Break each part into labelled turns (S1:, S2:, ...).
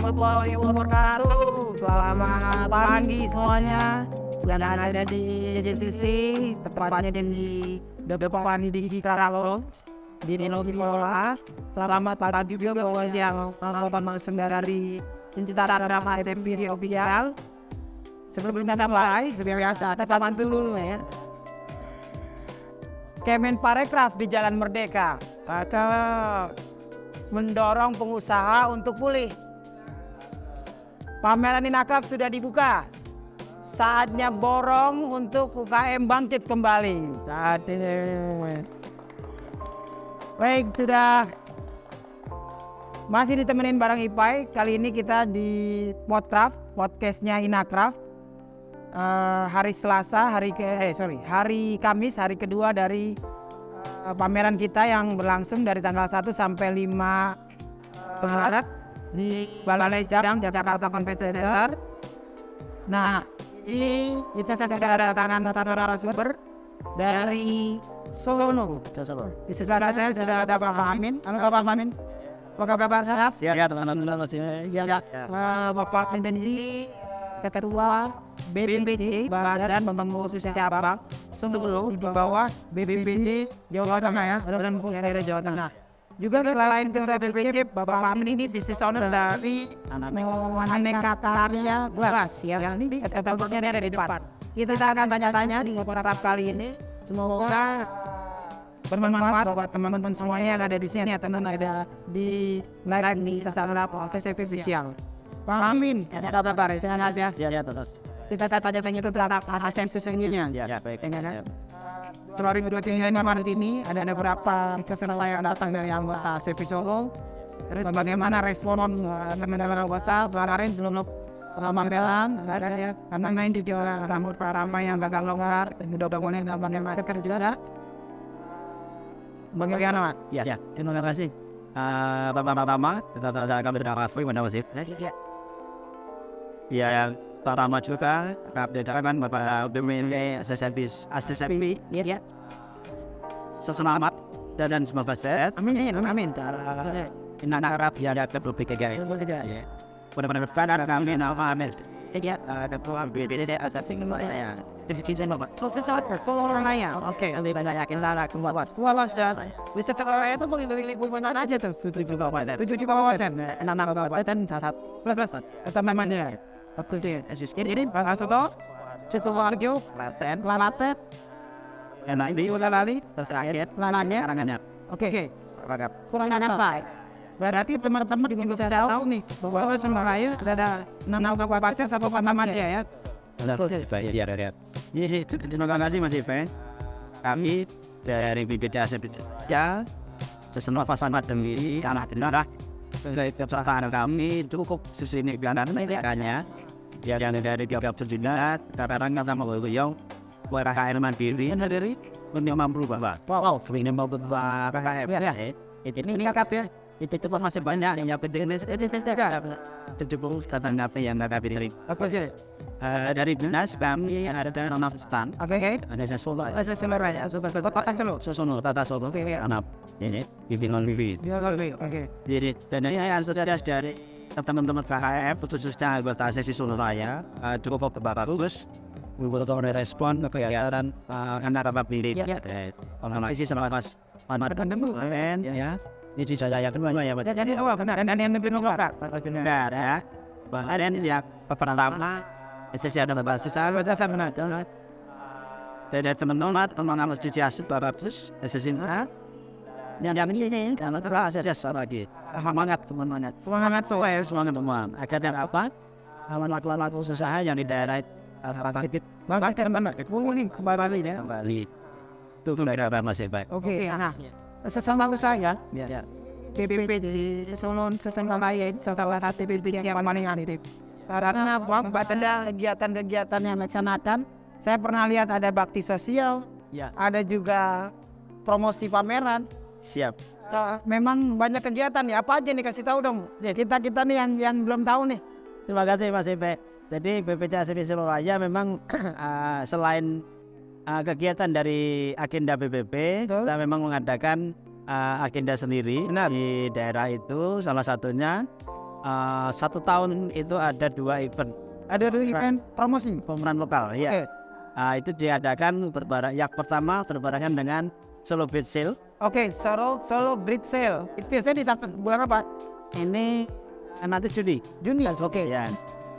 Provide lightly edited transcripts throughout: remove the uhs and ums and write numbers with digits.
S1: warahmatullahi wabarakatuh. Selamat pagi semuanya yang ada di JCC, tepatnya di depan di Karawang di Ninola. Selamat pagi juga buat yang nonton langsung dari Cinta Drama SMP Official. Sebelum kita mulai, seperti biasa kita bantu dulu ya. Kemenparekraf di Jalan Merdeka akan mendorong pengusaha untuk pulih. Pameran Inakraf sudah dibuka. Saatnya borong untuk UKM bangkit kembali. Baik, sudah masih ditemenin bareng Ipai. Kali ini kita di podcastnya Inakraf. Hari Selasa, hari Kamis, hari kedua dari pameran kita yang berlangsung dari tanggal 1 sampai 5 Maret di Balai Sidang Jakarta Convention Center. Nah, ini kita sudah kedatangan satu narasumber dari Solo. Di sebelah saya sudah ada Bapak Amin. Halo Bapak Amin. Apa kabar sehat?
S2: Ya, teman-teman masih.
S1: Ya. Bapak Amin ini Ketua BPPC Badan Pembangunan Khusus Cabang Solo di bawah BPPD Jawa Tengah ya, Badan Pembangunan Daerah Jawa Tengah. Juga selain Ketua BPPC, Bapak Amin ini business owner dari Aneka Karya Glass ya. Ini kantornya ada di depan. Kita akan tanya-tanya di Inakraf kali ini. Semoga bermanfaat buat teman-teman semuanya yang ada di sini atau yang ada di live di Instagram proses official. Pak Amin, ada kabar sehat ya?
S2: Ya, terus.
S1: Kita tanya-tanya itu tentang ASN sesungguhnya.
S2: Ya, baik.
S1: 2023 Maret ini ada beberapa kesenangan yang datang dari anggota CV Solo. Terus bagaimana respon teman-teman anggota kemarin sebelum pameran ada ya, karena main di juga rambut ramai yang gagal longgar dan udah mulai nambahnya masker juga ada. Bagaimana Mas?
S2: Ya, terima kasih. Pertama-tama kita kami berkasih pada masih. Ya, yang pertama juga kan Bapak BMW SSMP.
S1: Ya.
S2: Selamat dan semoga sehat.
S1: Amin.
S2: Inakraf ya ada berbagai gaya.
S1: Ya.
S2: Benar-benar fana kami nama Amin.
S1: Ya.
S2: Ketua BPD SSMP ya. Jadi Bapak.
S1: Orang lain. Oke.
S2: Lebih banyak yakin lara keluar.
S1: Walas dan bisa terlalu itu mungkin dari lingkungan aja tuh. 7 kabupaten.
S2: 6 kabupaten salah satu
S1: Plus teman-temannya. Oke. Jadi Bang Asoto, Sidoarjo, Klaten,
S2: enak ini
S1: udah lali,
S2: terakhir
S1: lananya.
S2: karangannya.
S1: Oke. Kurang apa? Berarti teman-teman juga bisa tahu nih bahwa Semarang sudah ada 6 kabupaten satu paman ya.
S2: Ya. Jadi terima kasih Mas Ipe. Kami dari BPD ASEP ya sesenok pasangan demi tanah denarah. Kesalahan kami cukup sesini biaran mereka yang dari tiap terjunat sekarang kita mau beliau buat KKN mandiri
S1: Dari
S2: untuk mampu berubah.
S1: wow.
S2: Ini mau berubah KKN.
S1: Ini kakak ya.
S2: Itu masih banyak yang penting ini terjebung sekarang apa yang nggak pilih.
S1: Oke.
S2: Dari dinas kami ada 6 stan.
S1: Oke.
S2: Ada Solo.
S1: Semarang ya. Kota Solo.
S2: Sosono Tata Solo. Anak ini bimbingan Vivi.
S1: Oke.
S2: Jadi dan ini yang sudah dari teman-teman KKF khususnya anggota sesi Solo Raya cukup bagus. Beberapa respon kegiatan antara pilih. Orang isi sama Mas Pandemi ya. Ini saya kedua ya.
S1: Jadi benar. Dan yang lebih benar.
S2: Benar ya. Bahkan yang pertama sesi ada basis
S1: Benar.
S2: dari teman-teman harus dicasih bagus sesi yang ini karena terasa lagi semangat teman akhirnya apa laku usaha yang di daerah
S1: kembali ya.
S2: Kembali itu daerah masih baik.
S1: Oke. Nah, sesama saya
S2: Ya.
S1: BPP di Solo Raya salah satu BPP yang paling aktif. Karena ada kegiatan-kegiatan yang dilaksanakan. Saya pernah lihat ada bakti sosial,
S2: Ya.
S1: ada juga promosi pameran.
S2: Siap.
S1: Memang banyak kegiatan ya. Apa aja nih kasih tahu dong. Kita nih yang belum tahu nih.
S2: Terima kasih Mas Ipe. Jadi BPC ASEP Solo Raya memang selain kegiatan dari agenda BPP,
S1: Betul.
S2: kita memang mengadakan agenda sendiri.
S1: Benar.
S2: Di daerah itu salah satunya 1 tahun itu ada 2 event
S1: Ada dulu event promosi.
S2: pemeran lokal, ya.
S1: Oke.
S2: Itu diadakan yang pertama berbarengan dengan Solo Beach Sale.
S1: Oke, Solo Bridge Sale. Itu biasanya di bulan apa?
S2: Ini nanti Juni.
S1: Juni. Oke.
S2: Ya.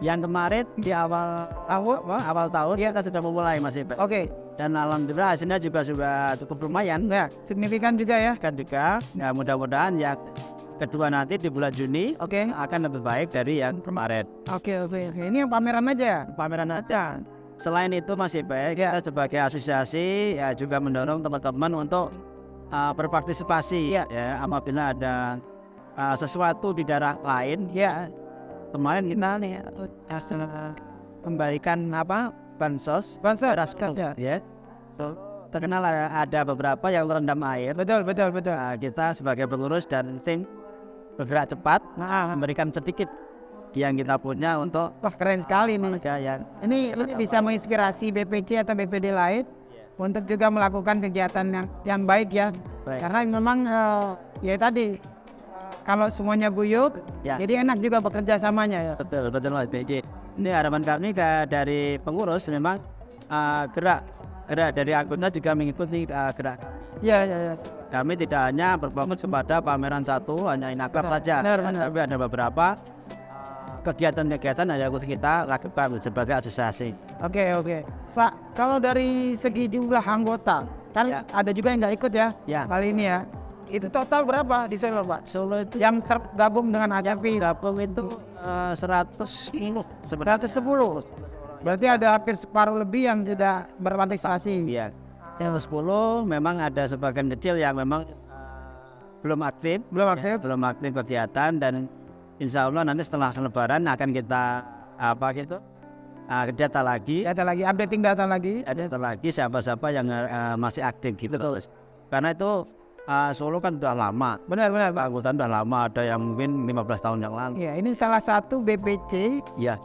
S2: Yang kemarin di awal tahun kita sudah memulai Mas Ipe.
S1: Oke.
S2: Dan alhamdulillah hasilnya juga sudah cukup lumayan.
S1: Ya, signifikan juga ya.
S2: Kan juga. Nah, mudah-mudahan yang kedua nanti di bulan Juni
S1: Oke.
S2: akan lebih baik dari yang kemarin.
S1: Oke. Ini yang pameran aja ya?
S2: Pameran aja. Selain itu Mas Ipe, kita sebagai asosiasi ya juga mendorong teman-teman untuk berpartisipasi ya apabila ada sesuatu di daerah lain.
S1: Ya.
S2: Kemarin kita nih memberikan bansos ya. So, terkenal ada beberapa yang terendam air.
S1: Betul.
S2: Kita sebagai pengurus dan tim bergerak cepat memberikan sedikit yang kita punya untuk
S1: Wah, keren sekali nih.
S2: yang
S1: Ini bisa menginspirasi BPC atau BPD lain untuk juga melakukan kegiatan yang baik ya.
S2: baik.
S1: Karena memang ya tadi kalau semuanya guyup,
S2: Ya.
S1: jadi enak juga bekerja samanya ya.
S2: Betul Mas BJ. Ini harapan kami dari pengurus memang gerak dari anggota juga mengikuti gerak.
S1: Iya.
S2: Kami tidak hanya berfokus kepada pameran satu hanya inakrab saja,
S1: benar.
S2: tapi ada beberapa kegiatan-kegiatan yang harus kita lakukan sebagai asosiasi.
S1: Oke. Pak, kalau dari segi jumlah anggota, kan
S2: Ya.
S1: ada juga yang nggak ikut ya,
S2: Ya.
S1: kali ini ya. Itu total berapa di Solo, Pak?
S2: Solo itu
S1: Yang tergabung dengan ACAPI
S2: gabung itu 110 sebenarnya.
S1: 110. Berarti ada hampir separuh lebih yang tidak berpartisipasi.
S2: Iya. Yang 10 memang ada sebagian kecil yang memang belum aktif. Belum aktif kegiatan dan insya Allah nanti setelah Lebaran akan kita data lagi.
S1: Updating data lagi.
S2: Ada lagi siapa-siapa yang masih aktif gitu. Karena itu Solo kan sudah lama.
S1: Benar, Pak.
S2: Anggota sudah lama, ada yang mungkin 15 tahun yang lalu.
S1: Ya, ini salah satu BPC
S2: Iya.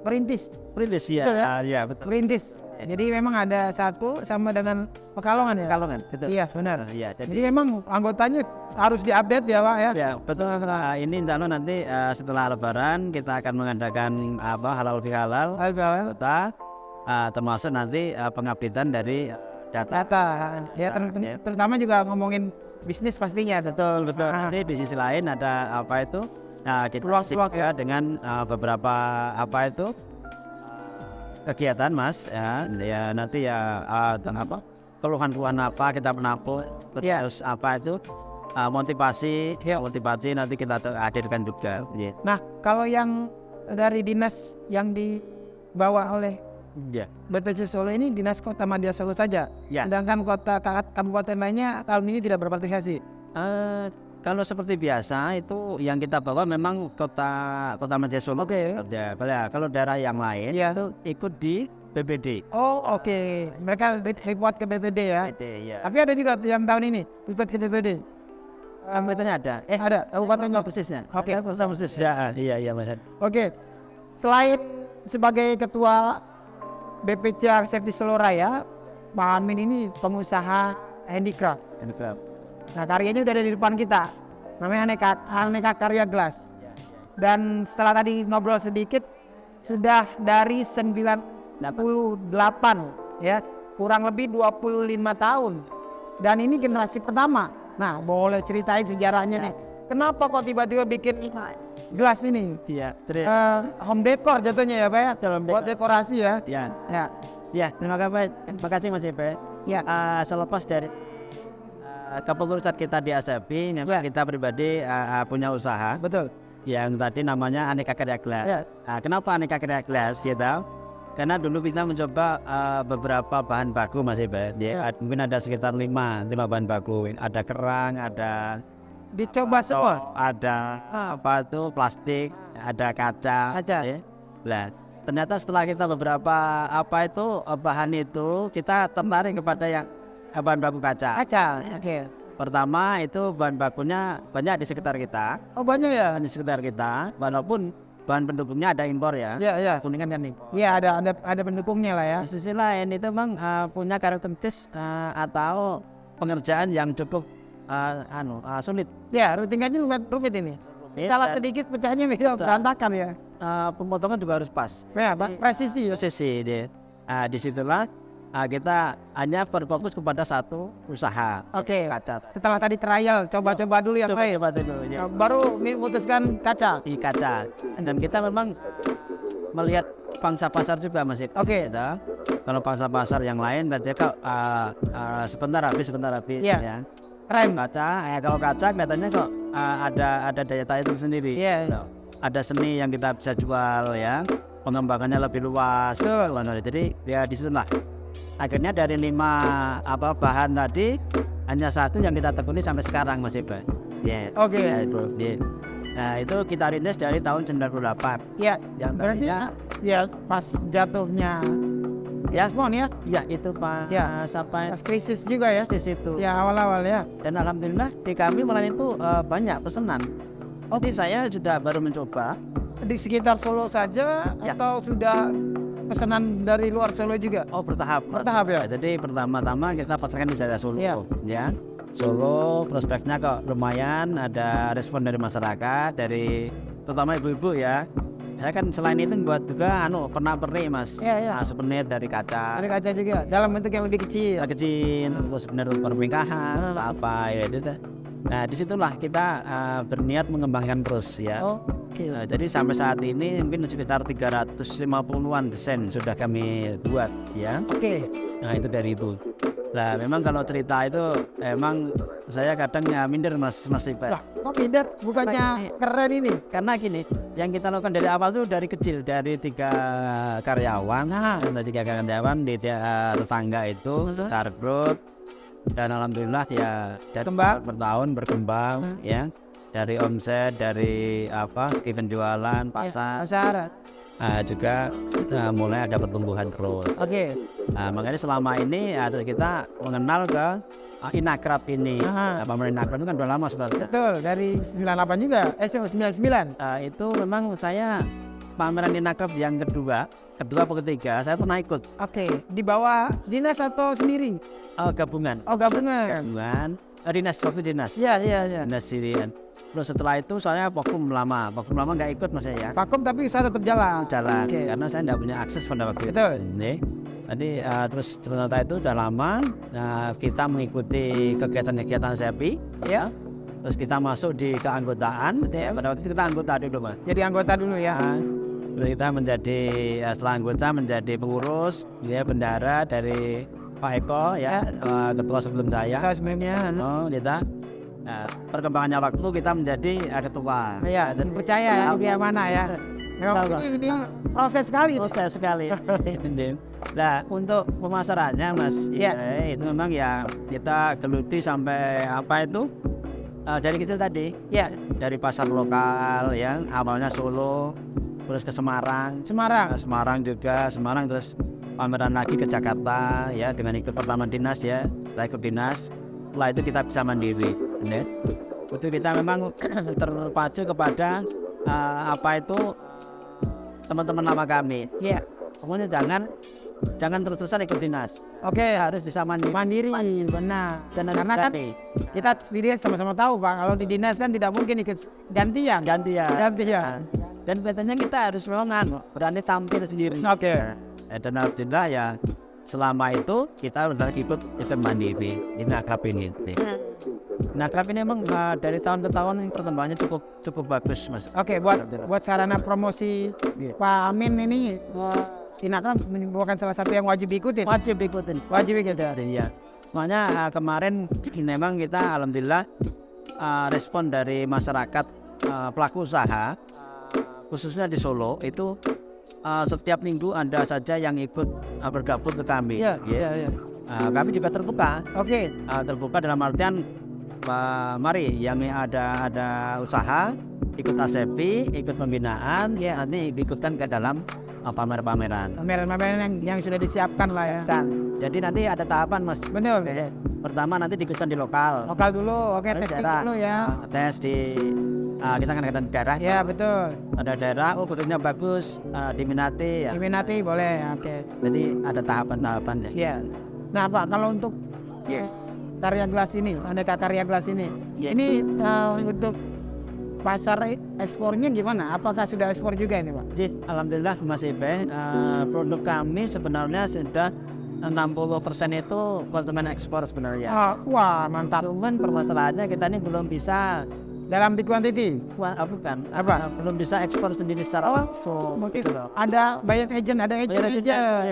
S1: perintis.
S2: Perintis ya.
S1: Betul ya?
S2: Iya, betul.
S1: Perintis. Jadi memang ada satu sama dengan Pekalongan ya.
S2: Pekalongan, betul.
S1: Iya, benar.
S2: Iya,
S1: Jadi memang anggotanya harus diupdate ya, Pak ya.
S2: ya betul. Ini insya Allah nanti setelah Lebaran kita akan mengadakan halal bihalal kota, termasuk nanti pengupdatean dari data.
S1: Ya, terutama juga ngomongin bisnis pastinya.
S2: Betul. Jadi di sisi lain ada kita
S1: Peluang-peluang
S2: ya dengan beberapa kegiatan Mas ya nanti ya keluhan-keluhan apa kita menampung terus motivasi nanti kita hadirkan juga.
S1: Nah, kalau yang dari dinas yang dibawa oleh BPC Solo ini dinas Kota Madya Solo saja.
S2: Ya.
S1: Sedangkan kabupaten lainnya tahun ini tidak berpartisipasi.
S2: Kalau seperti biasa itu yang kita bawa memang kota Madya Solo.
S1: Oke.
S2: Ya, kalau daerah yang lain itu ikut di BPD.
S1: Oh, oke. Mereka report ke BPD ya.
S2: Ya.
S1: Tapi ada juga yang tahun ini report ke BPD.
S2: Kabupatennya ada.
S1: Ada. Kabupatennya
S2: persisnya.
S1: Oke.
S2: Persis. Ya, iya benar.
S1: Oke. Selain sebagai ketua BPC Arsep di Solo Raya, Pak Amin ini pengusaha handicraft. Nah, karyanya udah ada di depan kita. Namanya Aneka Karya Gelas. Dan setelah tadi ngobrol sedikit, sudah dari 98 ya, kurang lebih 25 tahun. Dan ini generasi pertama. Nah, boleh ceritain sejarahnya nih. Kenapa kok tiba-tiba bikin gelas ini?
S2: Iya.
S1: Home decor jatuhnya ya, Pak ya? Buat dekorasi ya.
S2: Ya, terima kasih Mas Ipe.
S1: Ya.
S2: Selepas dari kepengurusan kita di ASAPI, kita pribadi punya usaha.
S1: Betul.
S2: Yang tadi namanya Aneka Karya Gelas.
S1: Yes.
S2: Kenapa Aneka Karya Gelas gitu? Karena dulu kita mencoba beberapa bahan baku Mas Ipe. Mungkin ada sekitar 5 bahan baku. Ada kerang, ada
S1: dicoba semua.
S2: Ada plastik, ada kaca. Ya. Nah, ternyata setelah kita beberapa bahan itu kita tertarik kepada yang bahan baku kaca.
S1: Oke.
S2: Pertama itu bahan bakunya banyak di sekitar kita.
S1: Oh, banyak ya?
S2: Di sekitar kita, walaupun bahan pendukungnya ada impor ya.
S1: Iya.
S2: Kuningan kan impor.
S1: Iya, ada pendukungnya lah ya.
S2: Di sisi lain itu memang punya karakteristik atau pengerjaan yang cukup sulit.
S1: Ya, rutinnya rumit ini. Salah sedikit pecahnya bisa berantakan ya.
S2: Pemotongan juga harus pas.
S1: Ya, presisi ya.
S2: Posisi dia. Disitulah kita hanya berfokus kepada satu usaha.
S1: Oke.
S2: Kaca.
S1: Setelah tadi trial, coba-coba dulu yang lain.
S2: Coba dulu. Ya.
S1: Baru memutuskan kaca.
S2: Di kaca. Dan kita memang melihat pangsa pasar juga masih.
S1: Oke.
S2: Kalau pangsa pasar yang lain berarti kok sebentar habis.
S1: Iya.
S2: Ya.
S1: Keren.
S2: Kaca. Kalau kaca kelihatannya kok ada daya tarik tersendiri.
S1: Iya.
S2: Ada seni yang kita bisa jual ya. Pengembangannya lebih luas. Jadi ya di situlah. Akhirnya dari 5 bahan tadi hanya satu yang kita tekuni sampai sekarang Mas Iba. Ya.
S1: Oke.
S2: Nah itu kita rintis dari tahun 98.
S1: Ya.
S2: Yang
S1: Berarti ya pas jatuhnya Yasmon ya.
S2: Ya itu Pak.
S1: Ya.
S2: Sampai
S1: Pas krisis juga ya.
S2: di situ.
S1: Ya awal-awal ya.
S2: Dan alhamdulillah di kami malam itu banyak pesanan. Jadi saya sudah baru mencoba.
S1: Di sekitar Solo saja
S2: Ya.
S1: atau sudah pesanan dari luar Solo juga?
S2: Oh bertahap. Mas.
S1: Bertahap ya.
S2: Jadi pertama-tama kita pasarkan di daerah Solo. Ya. Solo prospeknya kok lumayan, ada respon dari masyarakat, dari terutama ibu-ibu ya. Saya kan selain itu buat juga pernak-pernik Mas.
S1: Iya.
S2: Souvenir dari kaca.
S1: Dari kaca juga dalam bentuk yang lebih kecil.
S2: Kecil, terus souvenir pernikahan, apa ya itu. Nah disitulah kita berniat mengembangkan terus ya.
S1: Oke.
S2: Nah, jadi sampai saat ini mungkin sekitar 350-an desain sudah kami buat ya.
S1: Oke.
S2: Nah itu dari itu. Nah memang kalau cerita itu emang saya kadang ya minder Mas Iqbal.
S1: Lah, kok minder? Bukannya keren ini?
S2: Karena gini, yang kita lakukan dari awal itu dari kecil, dari 3 karyawan, dari 3 karyawan di tetangga itu target, dan alhamdulillah ya dari per tahun berkembang ya, dari omset, dari segi penjualan pasar. Juga mulai ada pertumbuhan terus.
S1: Oke.
S2: Makanya selama ini kita mengenal ke Inakrab ini. Pameran Inakrab itu kan udah lama sebenarnya.
S1: Betul, dari 98 juga. 99.
S2: Itu memang saya pameran Inakrab yang kedua atau ketiga saya pernah ikut.
S1: Oke, di bawah dinas atau sendiri?
S2: Gabungan.
S1: Oh, gabungan.
S2: Gabungan. Dinas, waktu dinas.
S1: Iya.
S2: Dinas Sirian. Terus setelah itu saya vakum lama nggak ikut Mas ya.
S1: Vakum tapi usaha tetap jalan.
S2: Okay. Karena saya nggak punya akses pada waktu
S1: itu.
S2: Jadi terus ternyata itu udah lama. Kita mengikuti kegiatan SEPI.
S1: Ya.
S2: Terus kita masuk di keanggotaan. Pada waktu itu kita anggota dulu Mas.
S1: Jadi anggota dulu ya.
S2: Terus kita setelah anggota menjadi pengurus, bendahara dari Pak Eko ya, ketua sebelum saya.
S1: Ketua sebelumnya.
S2: Kita. Perkembangannya waktu kita menjadi ketua.
S1: Iya, dan percaya dia mana ya. Memang ini proses sekali.
S2: Nah, untuk pemasarannya Mas, itu memang ya kita geluti sampai dari kecil tadi.
S1: Ya.
S2: Dari pasar lokal yang awalnya Solo, terus ke Semarang juga, terus pameran lagi ke Jakarta ya, dengan ikut pertama dinas ya, kita ikut dinas. Setelah itu kita bisa mandiri. Itu kita memang terpacu kepada teman-teman lama kami.
S1: Iya.
S2: Pokoknya jangan terus-terusan ikut dinas.
S1: Oke,
S2: harus bisa mandiri.
S1: Benar. Karena kan kita sama-sama tahu Pak, kalau di dinas kan tidak mungkin ikut gantian.
S2: Dan katanya kita harus memang berani tampil sendiri.
S1: Oke.
S2: Dan alhamdulillah ya selama itu kita udah ikut mandiri. Ini Inakrab ini. Inakrab ini memang dari tahun ke tahun perkembangannya cukup bagus Mas.
S1: Oke, buat sarana promosi Pak Amin ini Inakrab bukan salah satu yang wajib ikutin. Iya. Makanya kemarin memang kita alhamdulillah respon dari masyarakat pelaku usaha khususnya di Solo itu setiap minggu ada saja yang ikut bergabung ke kami. Iya.
S2: Kami juga terbuka.
S1: Oke.
S2: Terbuka dalam artian mari yang ada usaha ikut ASEPI, ikut pembinaan, nanti diikutkan ke dalam pameran-pameran
S1: yang sudah disiapkan lah ya.
S2: Jadi nanti ada tahapan Mas.
S1: Betul.
S2: Pertama nanti diikutkan di lokal
S1: dulu. Oke, testing dulu ya.
S2: Tes di kita kan ada daerah.
S1: Ya betul.
S2: Ada daerah, bentuknya bagus, diminati ya.
S1: Diminati boleh. Oke.
S2: Jadi ada tahapan-tahapan ya.
S1: Iya. Nah Pak, kalau untuk karya gelas ini, aneka karya gelas ini, ini untuk pasar ekspornya gimana? Apakah sudah ekspor juga ini Pak?
S2: Jadi alhamdulillah Mas Ipe, produk kami sebenarnya sudah 60% itu konsumen ekspor sebenarnya.
S1: Wah mantap.
S2: Cuman permasalahannya kita ini belum bisa
S1: Dalam big quantity?
S2: bukan
S1: Apa?
S2: belum bisa ekspor sendiri secara langsung.
S1: Mungkin
S2: Gitu loh.
S1: ada banyak agent aja.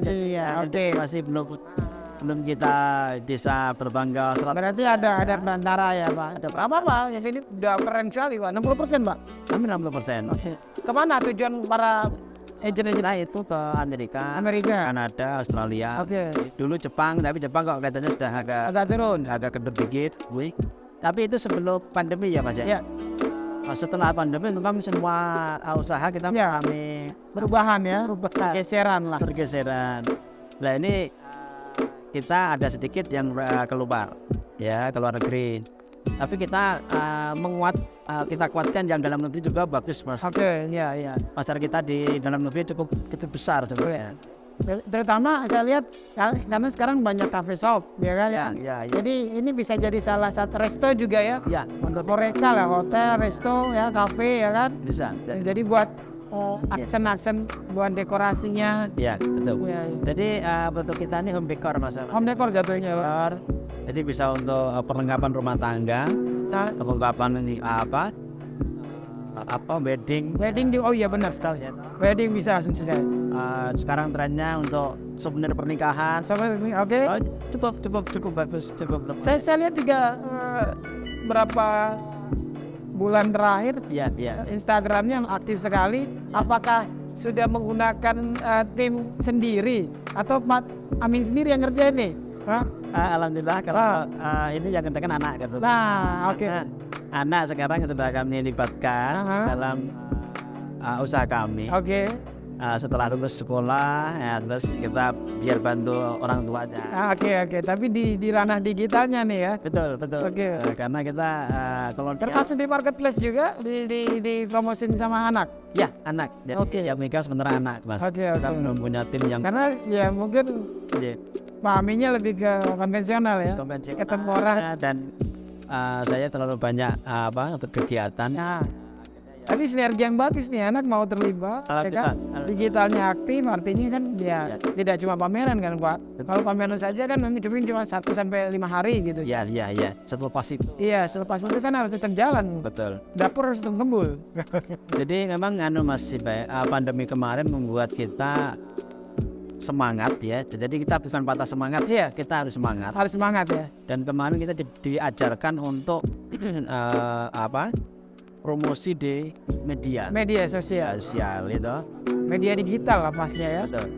S1: Iya, oke.
S2: Masih belum kita bisa berbangga 100%.
S1: Berarti ada perantara ya Pak. Ada apa yang ini udah keren sekali Pak. 60% Pak.
S2: Kami 60%.
S1: Kemana tujuan para agent-agent?
S2: Nah itu ke Amerika,
S1: Amerika.
S2: Kanada, Australia.
S1: Oke.
S2: Dulu Jepang, tapi Jepang kok kelihatannya sudah
S1: Agak turun.
S2: agak kedap dikit. Tapi itu sebelum pandemi ya Mas ya.
S1: Ya.
S2: Setelah pandemi memang semua usaha kita
S1: Ya.
S2: mengalami
S1: Perubahan ya. Geseran lah.
S2: pergeseran. Nah ini kita ada sedikit yang keluar negeri. Tapi kita kita kuatkan yang dalam negeri juga bagus Mas.
S1: Oke, ya.
S2: Pasar kita di dalam negeri cukup besar sebenarnya.
S1: Terutama saya lihat karena sekarang banyak cafe shop, ya kan ya.
S2: Ya.
S1: Jadi ini bisa jadi salah satu resto juga ya.
S2: Ya,
S1: Untuk mereka lah, hotel, resto, ya, cafe ya kan.
S2: bisa.
S1: Jadi buat aksen-aksen buat dekorasinya.
S2: Ya, betul.
S1: Ya.
S2: Jadi bentuk kita ini home decor Mas.
S1: Home decor jatuhnya Pak.
S2: Jadi bisa untuk perlengkapan rumah tangga,
S1: Nah,
S2: perlengkapan ini wedding.
S1: wedding di, oh iya benar sekali. Wedding bisa sekali.
S2: Sekarang trennya untuk souvenir pernikahan.
S1: Oke.
S2: Cukup bagus, cukup.
S1: Saya lihat juga berapa bulan terakhir
S2: Ya.
S1: Instagramnya yang aktif sekali. Apakah sudah menggunakan tim sendiri atau Pak Amin sendiri yang ngerjain nih? Hah?
S2: Alhamdulillah kalau ini yang ngerjakan anak gitu.
S1: Nah, oke.
S2: Anak sekarang sudah kami libatkan dalam usaha kami.
S1: Oke.
S2: Setelah lulus sekolah, ya, terus kita biar bantu orang tuanya.
S1: Oke. Tapi di ranah digitalnya nih ya.
S2: Betul.
S1: Oke.
S2: Karena kita kalau
S1: Termasuk di marketplace juga di promosin sama anak.
S2: ya anak.
S1: Oke.
S2: Ya mereka sementara anak, Mas.
S1: Oke.
S2: Kita belum punya tim yang
S1: Karena ya mungkin pahaminya lebih ke konvensional ya.
S2: konvensional.
S1: Ketemu orang.
S2: Dan saya terlalu banyak untuk kegiatan.
S1: Nah, tapi sinergi yang bagus nih, anak mau terlibat, ya kan? Digitalnya aktif, artinya kan ya tidak cuma pameran kan Pak. Kalau pameran saja kan memang cuma 1 sampai 5 hari gitu.
S2: Ya. Selepas itu.
S1: Iya, selepas itu kan harus tetap jalan.
S2: Betul.
S1: Dapur harus tetap gembul.
S2: Jadi memang Mas Ipe, pandemi kemarin membuat kita semangat ya. Jadi kita bukan patah semangat,
S1: Iya.
S2: kita harus semangat.
S1: Harus semangat ya.
S2: Dan kemarin kita diajarkan untuk promosi di media
S1: Media sosial,
S2: itu.
S1: media digital lah pasnya ya.
S2: Betul.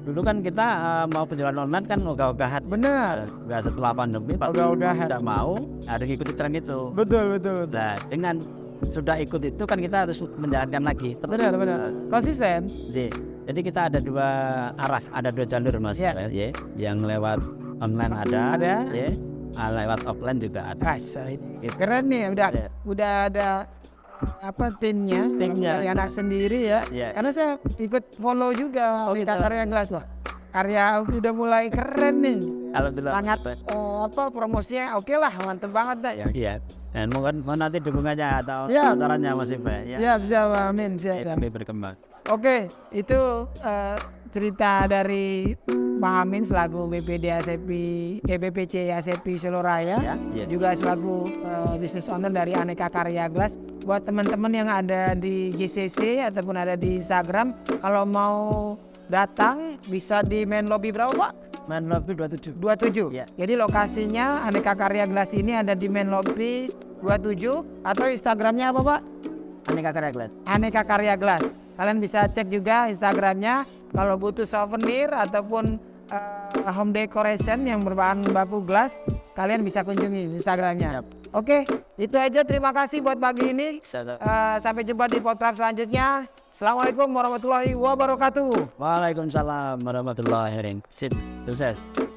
S2: Dulu kan kita mau penjualan online kan ogah-ogahan.
S1: Benar.
S2: Setelah pandemi pas
S1: Ogah-ogahan.
S2: tidak mau ada ngikuti tren itu.
S1: Betul.
S2: Nah, dengan sudah ikut itu kan kita harus menjalankan lagi.
S1: Benar. Konsisten.
S2: Jadi kita ada 2 arah, ada 2 jalur Mas.
S1: Ya.
S2: Ya. Yang lewat online ada. Ya. Lewat offline juga ada.
S1: Ini keren nih, udah ada timnya dari anak sendiri ya. Karena saya ikut follow juga Karya Glass loh. Karya udah mulai keren nih.
S2: Alhamdulillah.
S1: Sangat promosinya oke lah, mantep banget dah.
S2: Iya. Dan mau nanti dukungannya atau
S1: Ya.
S2: caranya Mas Ipe.
S1: Ya bisa Pak Amin.
S2: Kami berkembang.
S1: Oke, itu cerita dari Pak Amin selaku BPC ASEPI Solo Raya,
S2: Ya.
S1: juga selaku business owner dari Aneka Karya Glass. Buat teman-teman yang ada di GCC ataupun ada di Instagram, kalau mau datang bisa di main lobby berapa Pak?
S2: Main lobby 27.
S1: 27.
S2: Ya.
S1: Jadi lokasinya Aneka Karya Glass ini ada di main lobby 27 atau Instagramnya apa Pak?
S2: Aneka Karya Glass.
S1: Aneka Karya Glass. Kalian bisa cek juga Instagramnya kalau butuh souvenir ataupun home decoration yang berbahan baku glass, kalian bisa kunjungi Instagramnya. Oke, itu aja. Terima kasih buat pagi ini. Sampai jumpa di podcast selanjutnya. Assalamualaikum warahmatullahi wabarakatuh.
S2: Waalaikumsalam warahmatullahi wabarakatuh. Sip, sukses.